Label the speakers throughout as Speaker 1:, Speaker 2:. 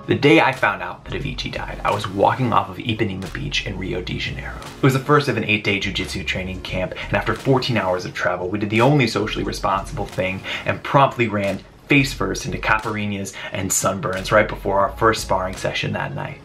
Speaker 1: The day I found out that Avicii died, I was walking off of Ipanema Beach in Rio de Janeiro. It was the first of an 8-day jiu-jitsu training camp, and after 14 hours of travel, we did the only socially responsible thing and promptly ran face first into caipirinhas and sunburns right before our first sparring session that night.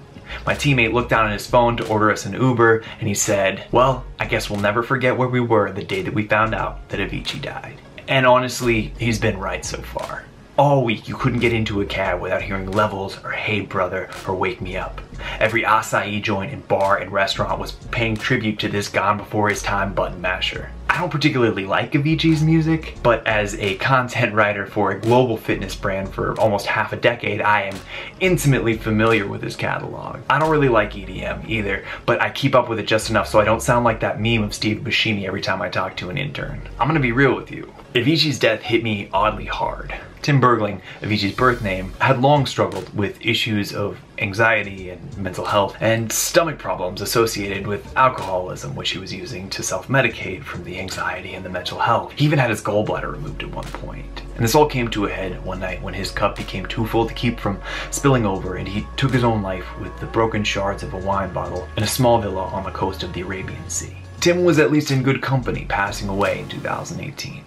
Speaker 1: My teammate looked down at his phone to order us an Uber, and he said, "Well, I guess we'll never forget where we were the day that we found out that Avicii died." And honestly, he's been right so far. All week, you couldn't get into a cab without hearing Levels or Hey Brother or Wake Me Up. Every acai joint and bar and restaurant was paying tribute to this gone before his time button masher. I don't particularly like Avicii's music, but as a content writer for a global fitness brand for almost half a decade, I am intimately familiar with his catalog. I don't really like EDM either, but I keep up with it just enough so I don't sound like that meme of Steve Buscemi every time I talk to an intern. I'm gonna be real with you. Avicii's death hit me oddly hard. Tim Bergling, Avicii's birth name, had long struggled with issues of anxiety and mental health and stomach problems associated with alcoholism, which he was using to self-medicate from the anxiety and the mental health. He even had his gallbladder removed at one point. And this all came to a head one night when his cup became too full to keep from spilling over, and he took his own life with the broken shards of a wine bottle in a small villa on the coast of the Arabian Sea. Tim was at least in good company, passing away in 2018.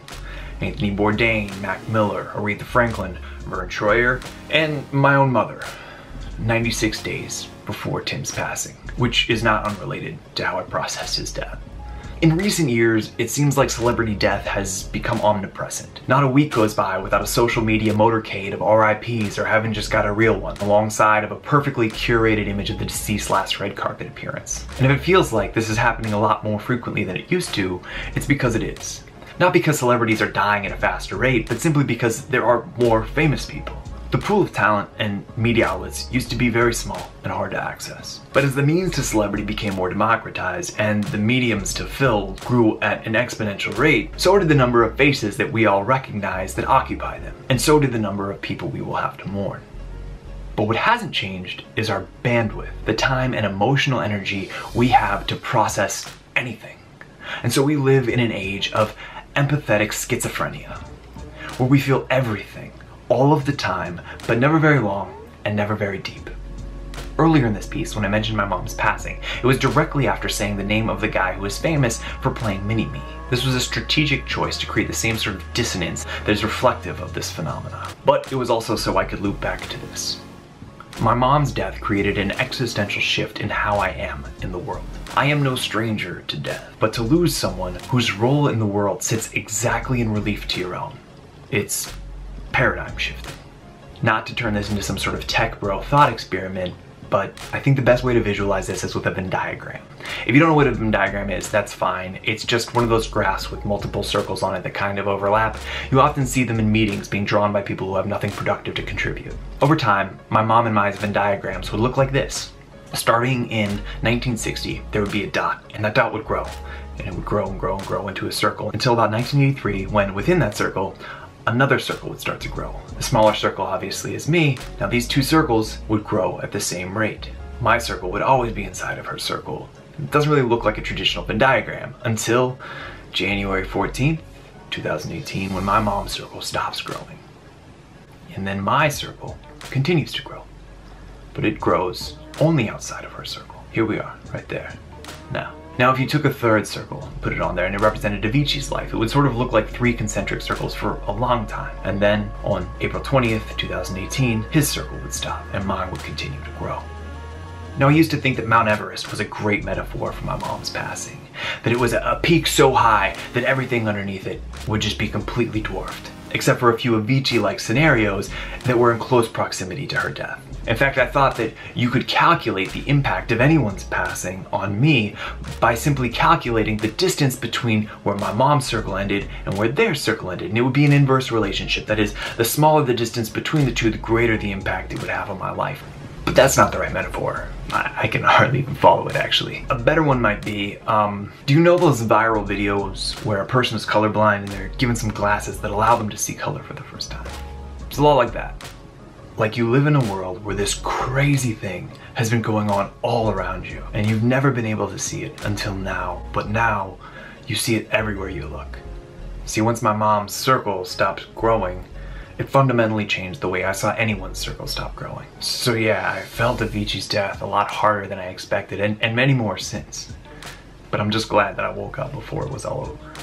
Speaker 1: Anthony Bourdain, Mac Miller, Aretha Franklin, Vern Troyer, and my own mother, 96 days before Tim's passing, which is not unrelated to how I processed his death. In recent years, it seems like celebrity death has become omnipresent. Not a week goes by without a social media motorcade of RIPs or Heaven Just Got a Real One, alongside of a perfectly curated image of the deceased last red carpet appearance. And if it feels like this is happening a lot more frequently than it used to, it's because it is. Not because celebrities are dying at a faster rate, but simply because there are more famous people. The pool of talent and media outlets used to be very small and hard to access. But as the means to celebrity became more democratized and the mediums to fill grew at an exponential rate, so did the number of faces that we all recognize that occupy them. And so did the number of people we will have to mourn. But what hasn't changed is our bandwidth, the time and emotional energy we have to process anything. And so we live in an age of empathetic schizophrenia, where we feel everything, all of the time, but never very long and never very deep. Earlier in this piece, when I mentioned my mom's passing, it was directly after saying the name of the guy who was famous for playing Mini-Me. This was a strategic choice to create the same sort of dissonance that is reflective of this phenomena. But it was also so I could loop back to this. My mom's death created an existential shift in how I am in the world. I am no stranger to death, but to lose someone whose role in the world sits exactly in relief to your own, it's paradigm shifting. Not to turn this into some sort of tech bro thought experiment, but I think the best way to visualize this is with a Venn diagram. If you don't know what a Venn diagram is, that's fine. It's just one of those graphs with multiple circles on it that kind of overlap. You often see them in meetings being drawn by people who have nothing productive to contribute. Over time, my mom and my Venn diagrams would look like this. Starting in 1960, there would be a dot, and that dot would grow. And it would grow and grow and grow into a circle until about 1983, when within that circle, another circle would start to grow. The smaller circle obviously is me. Now these two circles would grow at the same rate. My circle would always be inside of her circle. It doesn't really look like a traditional Venn diagram until January 14th, 2018, when my mom's circle stops growing. And then my circle continues to grow, but it grows only outside of her circle. Here we are, right there. Now if you took a third circle and put it on there and it represented Avicii's life, it would sort of look like 3 concentric circles for a long time. And then on April 20th, 2018, his circle would stop and mine would continue to grow. Now I used to think that Mount Everest was a great metaphor for my mom's passing, that it was a peak so high that everything underneath it would just be completely dwarfed, except for a few Avicii-like scenarios that were in close proximity to her death. In fact, I thought that you could calculate the impact of anyone's passing on me by simply calculating the distance between where my mom's circle ended and where their circle ended, and it would be an inverse relationship. That is, the smaller the distance between the two, the greater the impact it would have on my life. But that's not the right metaphor. I can hardly even follow it, actually. A better one might be, do you know those viral videos where a person is colorblind and they're given some glasses that allow them to see color for the first time? It's a lot like that. Like you live in a world where this crazy thing has been going on all around you and you've never been able to see it until now, but now you see it everywhere you look. See, once my mom's circle stopped growing, It fundamentally changed the way I saw anyone's circle stop growing. So yeah, I felt Avicii's death a lot harder than I expected, and many more since. But I'm just glad that I woke up before it was all over.